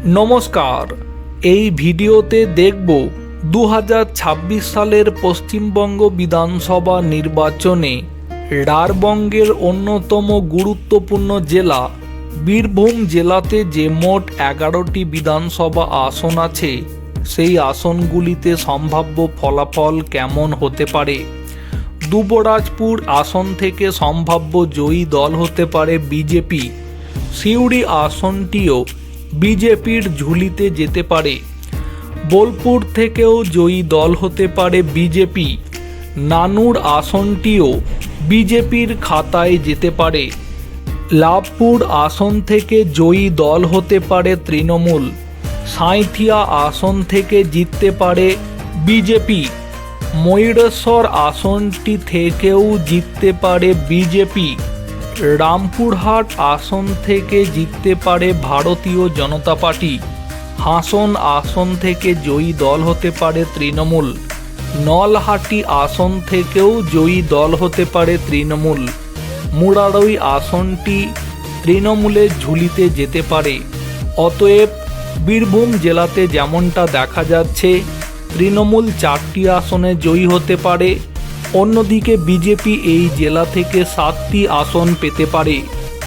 নমস্কার। এই ভিডিওতে দেখব 2026 সালের পশ্চিমবঙ্গ বিধানসভা নির্বাচনে রাঢ়বঙ্গের অন্যতম গুরুত্বপূর্ণ জেলা বীরভূম জেলাতে যে মোট 11টি বিধানসভা আসন আছে সেই আসনগুলিতে সম্ভাব্য ফলাফল কেমন হতে পারে। দুবরাজপুর আসন থেকে সম্ভাব্য জয়ী দল হতে পারে বিজেপি। সিউড়ি আসনটিও বিজেপির ঝুলিতে যেতে পারে। বোলপুর থেকেও জয়ী দল হতে পারে বিজেপি। নানুর আসনটিও বিজেপির খাতায় যেতে পারে। লাভপুর আসন থেকে জয়ী দল হতে পারে তৃণমূল। সাঁইথিয়া আসন থেকে জিততে পারে বিজেপি। ময়ূরেশ্বর আসনটি থেকেও জিততে পারে বিজেপি। রামপুরহাট আসন থেকে জিততে পারে ভারতীয় জনতা পার্টি। হাসন আসন থেকে জয়ী দল হতে পারে তৃণমূল। নলহাটি আসন থেকেও জয়ী দল হতে পারে তৃণমূল। মুরারই আসনটি তৃণমূলের ঝুলিতে যেতে পারে। অতএব বীরভূম জেলাতে যেমনটা দেখা যাচ্ছে তৃণমূল 4টি আসনে জয়ী হতে পারে, অন্যদিকে বিজেপি এই জেলা থেকে 7টি আসন পেতে পারে।